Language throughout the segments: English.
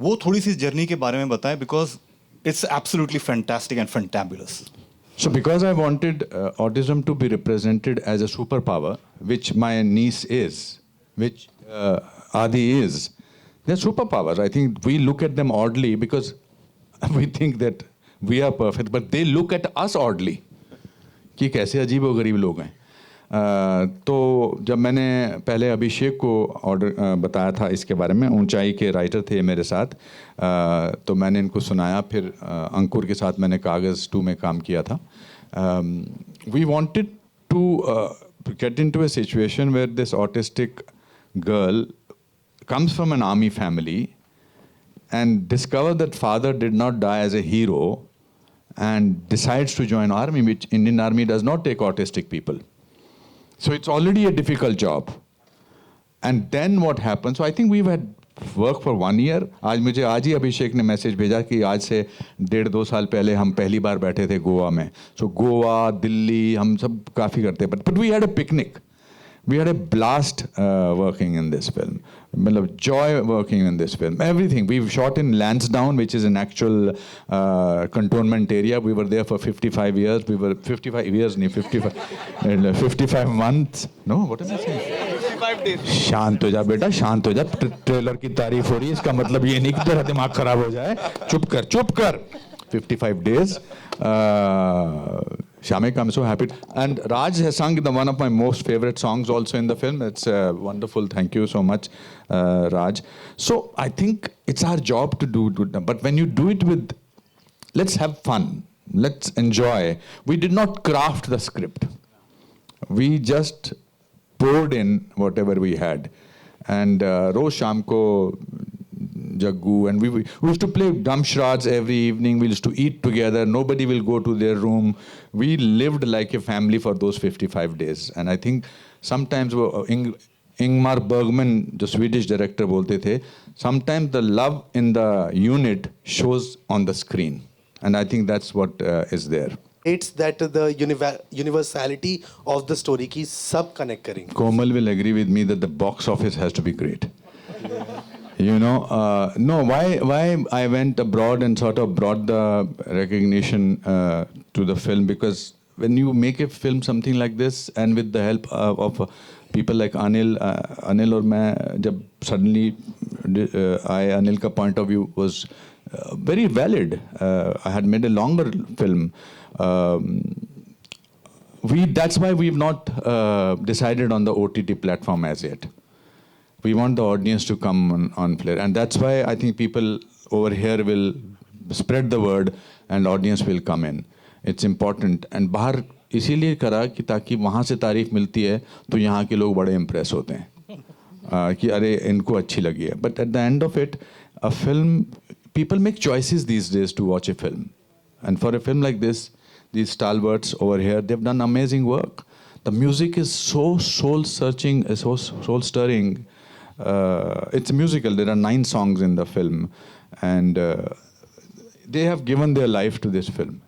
वो थोड़ी सी जर्नी के बारे में बताएं, because it's absolutely fantastic and fantabulous. So because I wanted autism to be represented as a superpower, which my niece is, which Adi is, they're superpowers. I think we look at them oddly because we think that we are perfect, but they look at us oddly. कि कैसे अजीब व गरीब लोग हैं. तो जब मैंने पहले अभिषेक को बताया था इसके बारे में, ऊंचाई के राइटर थे मेरे साथ, तो मैंने इनको सुनाया. फिर अंकुर के साथ मैंने कागज़ 2 में काम किया था. We wanted to get into a situation where this autistic girl comes from an army family and discover that father did not die as a hero and decides to join army, which Indian army does not take autistic people. So it's already a difficult job. And then what happens? So I think we've had work for 1 year. आज ही अभिषेक ने message भेजा कि आज से 1.5-2 साल पहले हम पहली बार बैठे थे गोवा में. So गोवा, दिल्ली, हम सब काफ़ी करते हैं. But we had a picnic. We had a blast working in this film. मतलब joy working in this film. Everything. We've shot in Lansdowne, which is an actual cantonment area. We were there for 55 years. We were 55 years, नहीं 55 months. No, what am I saying? 55 days. शांत हो जा बेटा, शांत हो जा. Trailer की तारीफ हो रही है, इसका मतलब ये नहीं कि तेरा दिमाग खराब हो जाए. चुप कर. 55 days. Shamek, I'm so happy. And Raj has sung one of my most favorite songs also in the film. It's wonderful. Thank you so much, Raj. So I think it's our job to do it. But when you do it with, let's have fun. Let's enjoy. We did not craft the script. We just poured in whatever we had. And Roz Shamko, Jaggu, and we used to play dumb charades every evening. We used to eat together. Nobody will go to their room. We lived like a family for those 55 days. And I think sometimes Ingmar Bergman, the Swedish director, बोलते थे, sometimes the love in the unit shows on the screen. And I think that's what is there. It's that the universality of the story की सब connect करेंगे. Komal will agree with me that the box office has to be great. You know, no, why I went abroad and sort of brought the recognition to the film, because when you make a film something like this and with the help of people like Anil और मैं, जब suddenly Anil का point of view was very valid. I had made a longer film. That's why we've not decided on the OTT platform as yet. We want the audience to come on Flare, and that's why I think people over here will spread the word and audience will come in. It's important. And बाहर इसीलिए करा कि ताकि वहाँ से तारीफ मिलती है तो यहाँ के लोग बड़े impress होते हैं कि अरे इनको अच्छी लगी है. But at the end of it, a film, people make choices these days to watch a film. And for a film like this, these stalwarts over here, they've done amazing work. The music is so soul-searching, so soul-stirring. It's a musical. There are 9 songs in the film, and they have given their life to this film.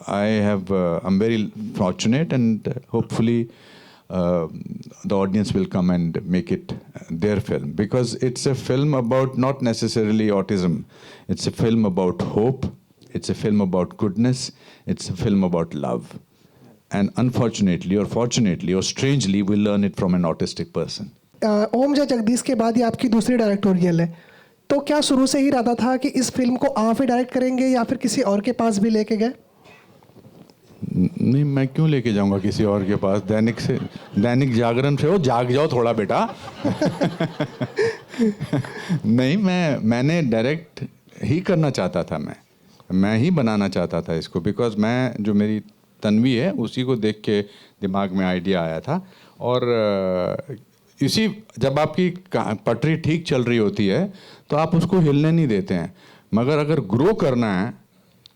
I'm very fortunate, and hopefully the audience will come and make it their film, because it's a film about not necessarily autism. It's a film about hope. It's a film about goodness. It's a film about love. And unfortunately, or fortunately, or strangely, we learn it from an autistic person. ओम जय जगदीश के बाद ये आपकी दूसरी directorial है, तो क्या शुरू से ही इरादा था कि इस फिल्म को आप ही डायरेक्ट करेंगे या फिर किसी और के पास भी लेके गए? नहीं, मैं क्यों लेके जाऊंगा किसी और के पास. दैनिक जागरण से हो, जाग जाओ थोड़ा बेटा. नहीं, मैंने डायरेक्ट ही करना चाहता था. मैं ही बनाना चाहता था इसको, बिकॉज मैं, जो मेरी तन्वी है, उसी को देख के दिमाग में आइडिया आया था. और इसी, जब आपकी पटरी ठीक चल रही होती है तो आप उसको हिलने नहीं देते हैं, मगर अगर ग्रो करना है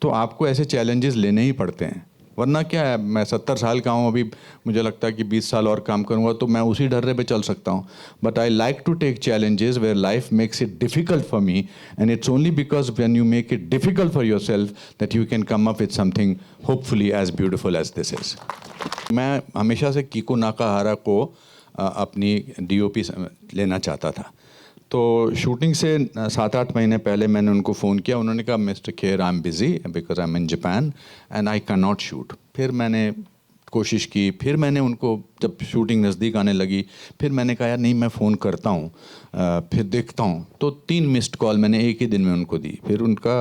तो आपको ऐसे चैलेंजेस लेने ही पड़ते हैं. वरना क्या है, मैं 70 साल का हूँ अभी, मुझे लगता है कि 20 साल और काम करूँगा तो मैं उसी ढर्रे पे चल सकता हूँ. But I like to take challenges where life makes it difficult for me, and it's only because when you make it difficult for yourself that you can come up with something hopefully as beautiful as this is. मैं हमेशा से कीको नाकाहारा को अपनी DOP लेना चाहता था. तो shooting से 7-8 महीने पहले मैंने उनको फ़ोन किया. उन्होंने कहा mister Kher I am busy because I am in Japan and I can not shoot. फिर मैंने कोशिश की, फिर मैंने उनको जब शूटिंग नज़दीक आने लगी फिर मैंने कहा यार नहीं मैं फ़ोन करता हूँ, फिर देखता हूँ. तो 3 मिस्ड कॉल मैंने एक ही दिन में उनको दी. फिर उनका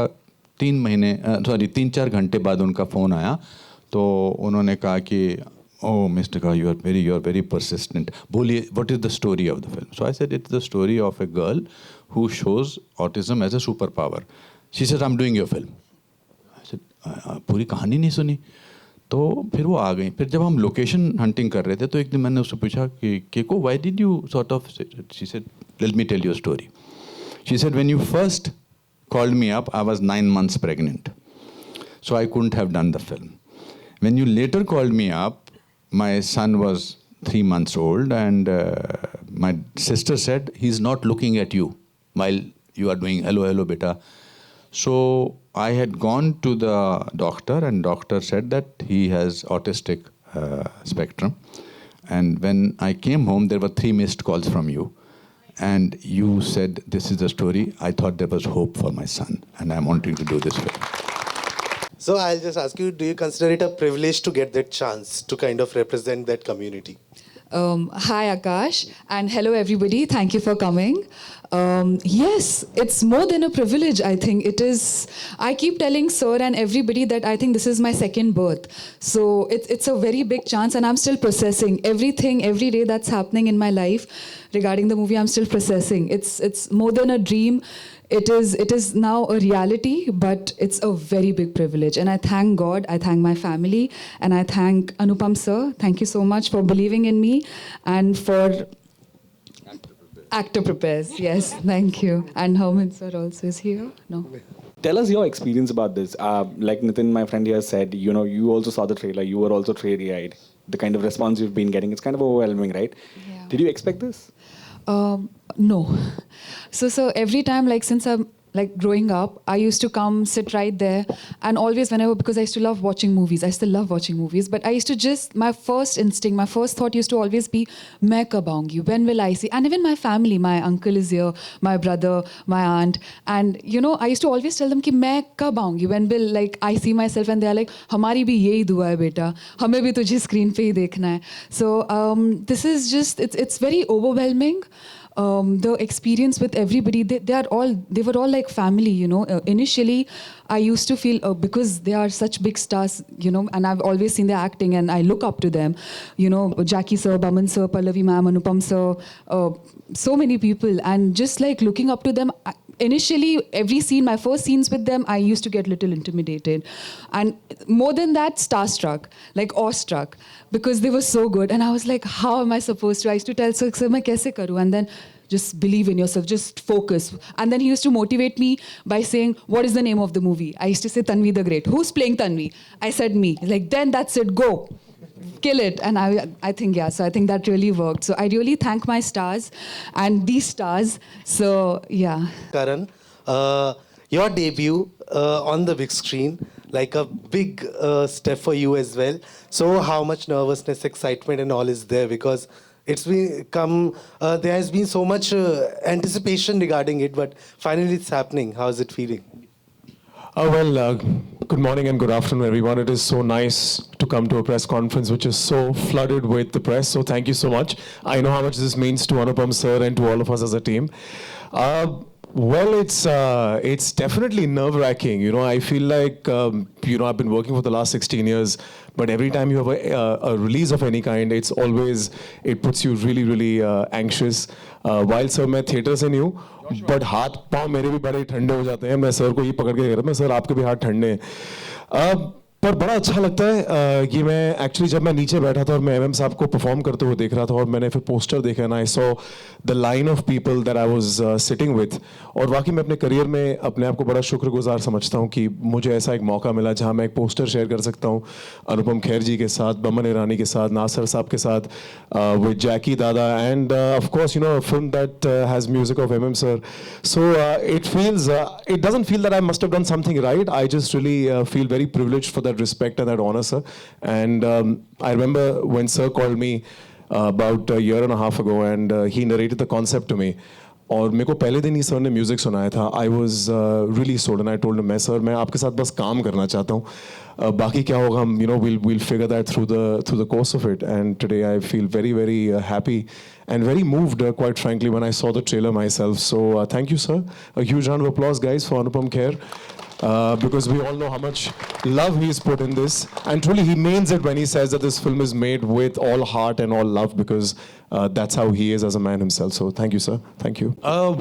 3-4 घंटे बाद उनका फ़ोन आया. तो उन्होंने कहा कि Oh, Mr. Kha, you are very persistent. बोलिए, what is the story of the film? So I said, it's the story of a girl who shows autism as a superpower. She said, I'm doing your film. I said, पूरी कहानी नहीं सुनी. तो फिर वो आ गई. फिर जब हम लोकेशन हंटिंग कर रहे थे तो एक दिन मैंने उससे पूछा कि केको, why did you sort of? She said, let me tell you a story. She said, when you first called me up, I was 9 months pregnant. So I couldn't have done the film. When you later called me up, my son was 3 months old and my sister said he's not looking at you while you are doing hello beta. So I had gone to the doctor and doctor said that he has autistic spectrum. And when I came home there were 3 missed calls from you and you said this is the story. I thought there was hope for my son and I'm wanting to do this film. So I'll just ask you, do you consider it a privilege to get that chance to kind of represent that community? Hi Akash and hello everybody. Thank you for coming. Yes, it's more than a privilege. I think it is. I keep telling sir and everybody that I think this is my second birth. So it's a very big chance and I'm still processing everything every day that's happening in my life regarding the movie. I'm still processing. It's more than a dream. It is now a reality, but it's a very big privilege. And I thank God, I thank my family, and I thank Anupam sir. Thank you so much for believing in me and for Actor Prepares. Yes, thank you. And Herman sir also is here. No. Tell us your experience about this. Like Nitin, my friend here said, you also saw the trailer. You were also teary-eyed. The kind of response you've been getting, it's kind of overwhelming, right? Yeah. Did you expect this? No. So every time, since I'm growing up, I used to come sit right there and always because I used to love watching movies. I still love watching movies, but I used to my first instinct, my first thought used to always be, main kab aungi? When will I see? And even my family, my uncle is here, my brother, my aunt. And, I used to always tell them ki main kab aungi? When will I see myself? And they are like, hamari bhi yehi dua hai beta. Hame bhi tujhe screen pe hi dekhna hai. So this is just, it's very overwhelming. The experience with everybody, they were all like family, Initially, I used to feel, because they are such big stars, and I've always seen their acting and I look up to them, Jackie sir, Baman sir, Pallavi ma'am, Anupam sir, so many people, and just looking up to them, initially, every scene, my first scenes with them, I used to get a little intimidated. And more than that, starstruck, awestruck, because they were so good. And I was like, how am I supposed to? I used to tell sir, main kaise karu? And then just believe in yourself, just focus. And then he used to motivate me by saying, what is the name of the movie? I used to say, Tanvi the Great. Who's playing Tanvi? I said, me. Then that's it, go. Kill it. And I think, so I think that really worked. So I really thank my stars and these stars. So, yeah. Karan, your debut on the big screen, like a big step for you as well. So how much nervousness, excitement and all is there? Because there has been so much anticipation regarding it, but finally it's happening. How is it feeling? Good morning and good afternoon, everyone. It is so nice to come to a press conference which is so flooded with the press. So thank you so much. I know how much this means to Anupam sir and to all of us as a team. It's definitely nerve-wracking. I feel like, I've been working for the last 16 years, but every time you have a release of any kind, it puts you really, really anxious. While sir, मैं theatre से नहीं हूँ, but हाथ पाँव मेरे भी बड़े ठंडे हो जाते हैं. मैं सर को ये पकड़ के कह रहा था, मैं सर आपके भी हाथ ठंडे हैं. पर बड़ा अच्छा लगता है कि मैं एक्चुअली जब मैं नीचे बैठा था और मैं एमएम साहब को परफॉर्म करते हुए देख रहा था और मैंने फिर पोस्टर देखा ना, I saw the line of people that I was sitting with. और वाकई मैं अपने करियर में अपने आप को बड़ा शुक्रगुजार समझता हूँ कि मुझे ऐसा एक मौका मिला जहाँ मैं एक पोस्टर शेयर कर सकता हूँ अनुपम खेर जी के साथ, बमन ईरानी के साथ, नासिर साहब के साथ, विद जैकी दादा end of course film that has music of MM sir. So it doesn't feel that I must have done something right. I just really feel very privileged for that respect and that honor, sir. And I remember when sir called me about a year and a half ago and he narrated the concept to me. और मेरे को पहले दिन ही sir ने music सुनाया था. I was really sold and I told मैं sir मैं आपके साथ बस काम करना चाहता हूँ. बाकी क्या होगा हम we'll figure that through the course of it. And today I feel very very happy and very moved, quite frankly, when I saw the trailer myself. So thank you, sir. A huge round of applause, guys, for Anupam Kher. Because we all know how much love he's put in this. And truly, he means it when he says that this film is made with all heart and all love, because that's how he is as a man himself. So thank you, sir. Thank you.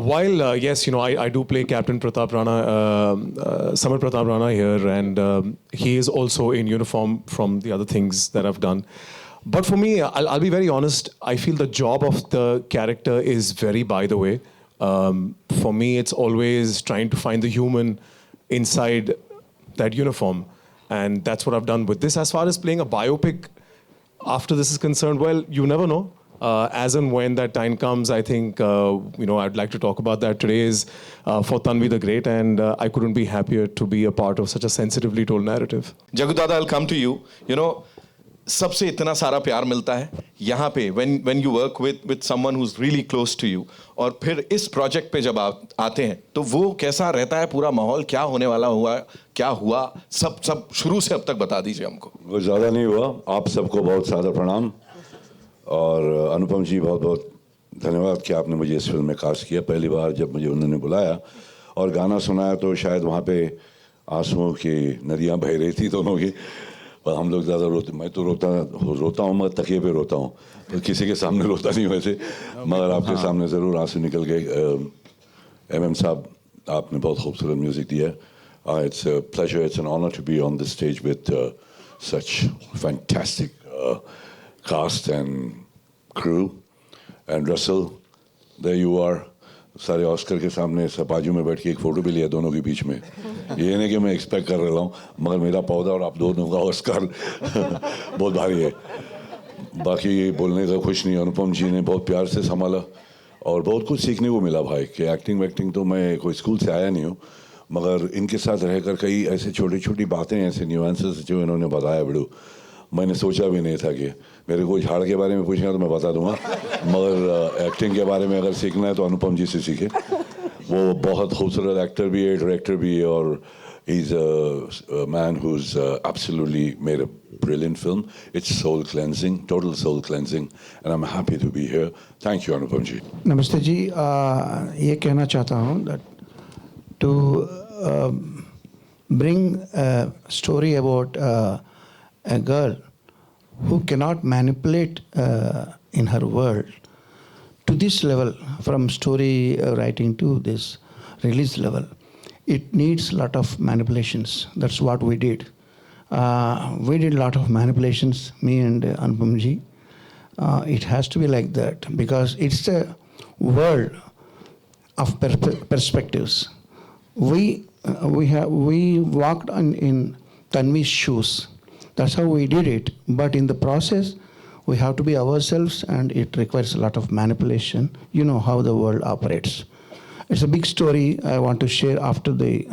While, yes, I do play Captain Pratap Rana, Samar Pratap Rana here, and he is also in uniform from the other things that I've done. But for me, I'll be very honest, I feel the job of the character is very by the way. For me, it's always trying to find the human inside that uniform. And that's what I've done with this. As far as playing a biopic after this is concerned, well, you never know. As and when that time comes, I think, I'd like to talk about that. Today is for Tanvi the Great, and I couldn't be happier to be a part of such a sensitively told narrative. Jagu Dada, I'll come to you. सबसे इतना सारा प्यार मिलता है यहाँ पे when you work with someone who's really close to you, और फिर इस प्रोजेक्ट पे जब आप आते हैं तो वो कैसा रहता है, पूरा माहौल क्या होने वाला हुआ, क्या हुआ, सब शुरू से अब तक बता दीजिए हमको. वो ज़्यादा नहीं हुआ. आप सबको बहुत सादर प्रणाम, और अनुपम जी बहुत बहुत धन्यवाद कि आपने मुझे इस फिल्म में कास्ट किया. पहली बार जब मुझे उन्होंने बुलाया और गाना सुनाया तो शायद वहाँ पे आंसुओं की नदियाँ बह रही थी दोनों की. हम लोग ज़्यादा रोते, मैं तो रोता हूँ मगर तकिए पे रोता हूँ, तो किसी के सामने रोता नहीं वैसे, मगर आपके सामने ज़रूर आंसू निकल गए. MM साहब, आपने बहुत खूबसूरत म्यूज़िक दिया. It's a pleasure, it's an honor to be on this stage with such fantastic cast and crew. And Russell, there you are. सारे ऑस्कर के सामने सब बाजू में बैठ के एक फ़ोटो भी लिया दोनों के बीच में. ये नहीं कि मैं एक्सपेक्ट कर रहा हूँ, मगर मेरा पौधा और आप दोनों का ऑस्कर बहुत भारी है. बाकी बोलने का कुछ नहीं. अनुपम जी ने बहुत प्यार से संभाला और बहुत कुछ सीखने को मिला भाई. कि एक्टिंग तो मैं कोई स्कूल से आया नहीं हूँ, मगर इनके साथ रहकर कई ऐसे छोटी छोटी बातें, ऐसे न्यूएंसेस जो इन्होंने बताया बिड़ू, मैंने सोचा भी नहीं था. कि मेरे को झाड़ के बारे में पूछेगा तो मैं बता दूंगा, मगर एक्टिंग के बारे में अगर सीखना है तो अनुपम जी से सीखे. वो बहुत खूबसूरत एक्टर भी है, डायरेक्टर भी है, और he is a man who is absolutely made a brilliant film. It's soul cleansing, total soul cleansing, and I'm happy to be here. Thank you, Anupam ji. नमस्ते जी. ये कहना चाहता हूँ that to bring a story about a girl who cannot manipulate in her world to this level, from story writing to this release level, it needs a lot of manipulations. That's what we did. We did a lot of manipulations, me and Anupam ji. It has to be like that because it's a world of perspectives. We walked in Tanvi's shoes. That's how we did it. But in the process, we have to be ourselves, and it requires a lot of manipulation. You know how the world operates. It's a big story I want to share after the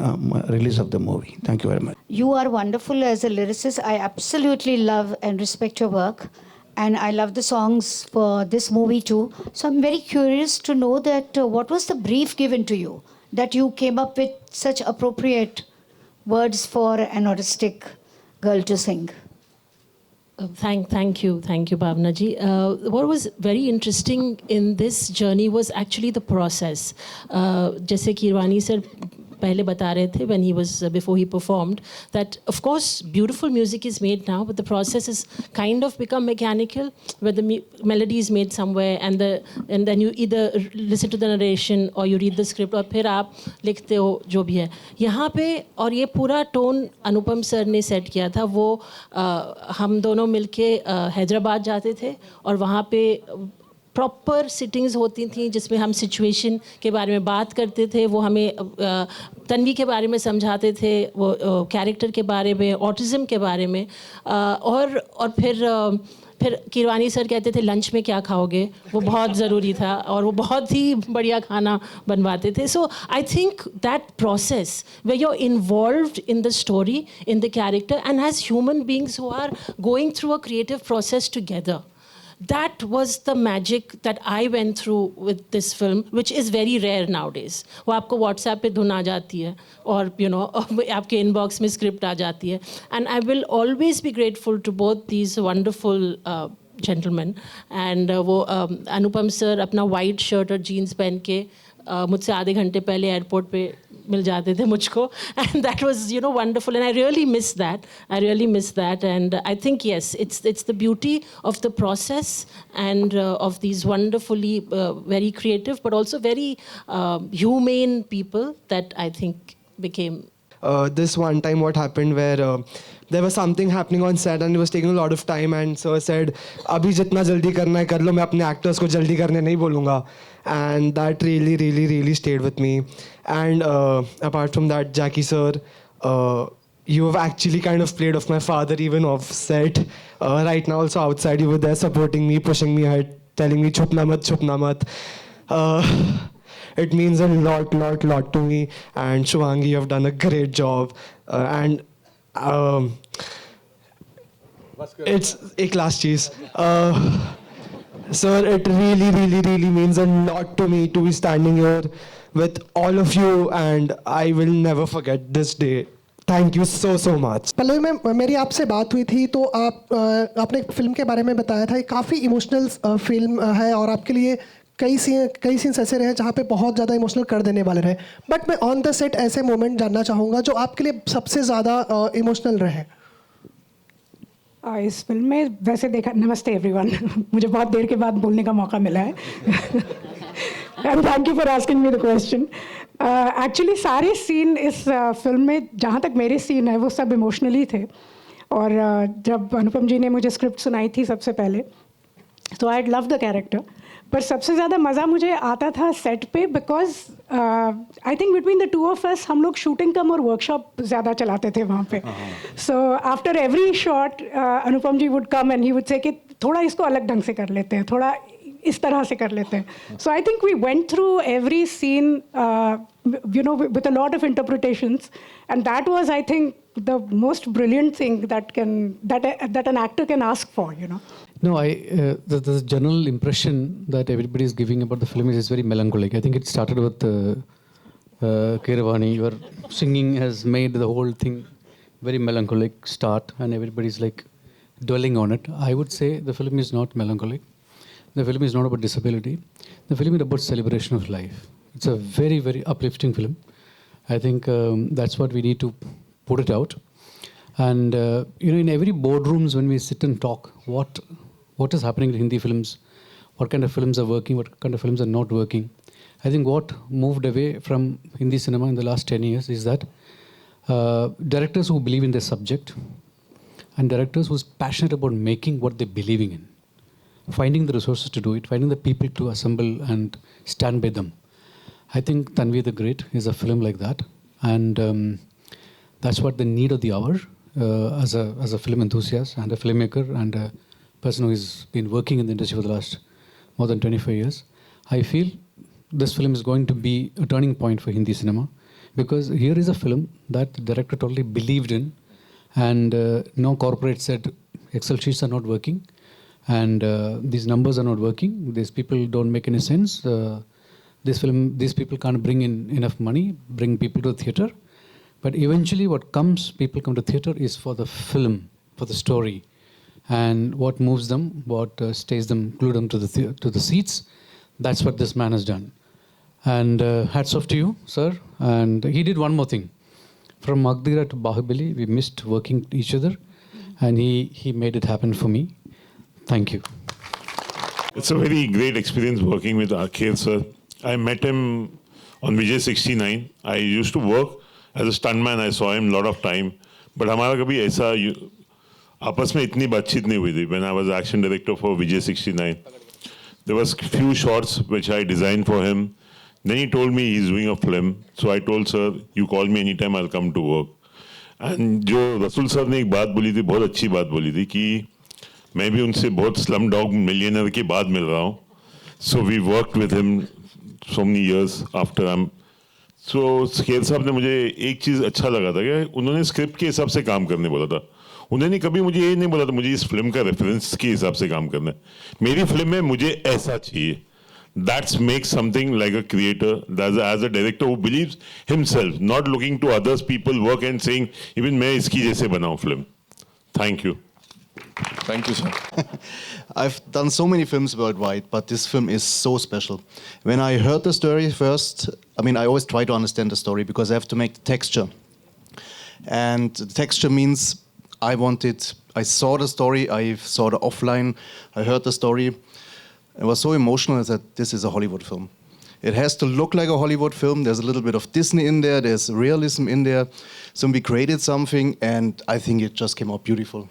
release of the movie. Thank you very much. You are wonderful as a lyricist. I absolutely love and respect your work. And I love the songs for this movie too. So I'm very curious to know that what was the brief given to you that you came up with such appropriate words for an autistic girl to sing? Thank you, Bhavna ji. What was very interesting in this journey was actually the process. जैसे कि Irwani sir पहले बता रहे थे when he was before he performed that of course beautiful music is made now, but the process is kind of become mechanical, where the melody is made somewhere and then you either listen to the narration or you read the script और फिर आप लिखते हो जो भी है यहाँ पे. और ये पूरा टोन अनुपम सर ने सेट किया था. वो हम दोनों मिलके हैदराबाद जाते थे और वहाँ पे प्रॉपर सिटिंग्स होती थी जिसमें हम सिचुएशन के बारे में बात करते थे. वो हमें तन्वी के बारे में समझाते थे, वो कैरेक्टर के बारे में, ऑटिज़म के बारे में, और फिर किरवानी सर कहते थे लंच में क्या खाओगे, वो बहुत ज़रूरी था और वो बहुत ही बढ़िया खाना बनवाते थे. So I think that process where you're involved in the story, in the character, and as human beings who are going through a creative process together, That was the magic that I went through with this film, which is very rare nowadays. वो आपको WhatsApp पे धुन आ जाती है और आपके inbox में script आ जाती है. And I will always be grateful to both these wonderful gentlemen. And वो अनुपम sir अपना white shirt और jeans पहन के मुझसे आधे घंटे पहले एयरपोर्ट पे मिल जाते थे मुझको, and that was wonderful, and I really miss that. And I think yes, it's the beauty of the process and of these wonderfully very creative but also very humane people that I think became. This one time what happened where there was something happening on set and it was taking a lot of time, and so I said abhi jitna jaldi karna hai kar lo, main apne actors ko jaldi karne nahi bolunga. And that really stayed with me. And apart from that, Jackie sir, you have actually kind of played off my father even off set. Right now also outside you were there supporting me, pushing me ahead, telling me chupna mat. It means a lot to me. And Shivangi, you have done a great job. It's a last cheese. Sir, it really means a lot to me to be standing here with all of you, and I will never forget this day. Thank you so much. Pallavi ma'am, मेरी आपसे बात हुई थी तो आपने film के बारे में बताया था, ये काफ़ी इमोशनल फिल्म है और आपके लिए कई सीन्स ऐसे रहे जहाँ पे बहुत ज़्यादा इमोशनल कर देने वाले रहे. बट मैं ऑन द सेट ऐसे मोमेंट जानना चाहूँगा जो आपके लिए सबसे ज़्यादा इमोशनल रहे. इस फिल्म में वैसे देखा, नमस्ते एवरीवन, मुझे बहुत देर के बाद बोलने का मौका मिला है. And thank you for asking me the question. Actually सारे सीन इस फिल्म में, जहाँ तक मेरे सीन है, वो सब इमोशनली थे. और जब अनुपम जी ने मुझे स्क्रिप्ट सुनाई थी सबसे पहले, तो आई लव द कैरेक्टर. पर सबसे ज़्यादा मज़ा मुझे आता था सेट पे, because I think between the two of us हम लोग शूटिंग कम और वर्कशॉप ज़्यादा चलाते थे वहाँ पे. So after every shot Anupam ji would come and he would say कि थोड़ा इसको अलग ढंग से कर लेते हैं, थोड़ा इस तरह से कर लेते हैं. So I think we went through every scene with a lot of interpretations, and that was, I think, the most brilliant thing that an actor can ask for. No, the general impression that everybody is giving about the film is very melancholic. I think it started with Keeravani. Your singing has made the whole thing very melancholic start, and everybody's like dwelling on it. I would say the film is not melancholic. The film is not about disability. The film is about celebration of life. It's a very uplifting film. I think that's what we need to put it out. And in every boardrooms when we sit and talk, what is happening in Hindi films, what kind of films are working, what kind of films are not working. I think what moved away from Hindi cinema in the last 10 years is that directors who believe in their subject and directors who's passionate about making what they're believing in, finding the resources to do it, finding the people to assemble and stand by them. I think Tanvi the Great is a film like that, and that's what the need of the hour as a film enthusiast and a filmmaker and a person who has been working in the industry for the last more than 25 years. I feel this film is going to be a turning point for Hindi cinema, because here is a film that the director totally believed in, and no corporate said Excel sheets are not working, and these numbers are not working, these people don't make any sense, these people can't bring in enough money, bring people to the theatre. But eventually people come to theatre is for the film, for the story, and what moves them, what stays them, glued them to the seats. That's what this man has done. And hats off to you, sir. And he did one more thing. From Magdira to Bahubali, we missed working each other, and he made it happen for me. Thank you. It's a very great experience working with Akhil sir. I met him on Vijay 69. I used to work as a stuntman. I saw him a lot of time. But हमारा कभी ऐसा आपस में इतनी बातचीत नहीं हुई थी. When I was action director for Vijay 69, there was few shots which I designed for him. Then he told me he's doing a film. So I told sir, you call me anytime, I'll come to work. And जो रसूल sir ने एक बात बोली थी, बहुत अच्छी बात बोली थी कि मैं भी उनसे बहुत Slumdog Millionaire के बाद मिल रहा हूँ. So we worked with him so many years after I'm. So Kher साहब ने मुझे एक चीज़ अच्छा लगा था कि उन्होंने स्क्रिप्ट के हिसाब से काम करने बोला था. उन्होंने कभी मुझे ये नहीं बोला था मुझे इस फिल्म का रेफरेंस के हिसाब से काम करना है। मेरी फिल्म में मुझे ऐसा चाहिए। That makes something like a creator, as a director who believes himself, not looking to others people work and saying, even मैं इसकी जैसे बनाऊं film. Thank you. Thank you, sir. I've done so many films worldwide, but this film is so special. When I heard the story first, I mean, I always try to understand the story because I have to make the texture. And the texture means I saw the story, I saw the offline, I heard the story. It was so emotional that this is a Hollywood film. It has to look like a Hollywood film. There's a little bit of Disney in there. There's realism in there. So we created something, and I think it just came out beautiful.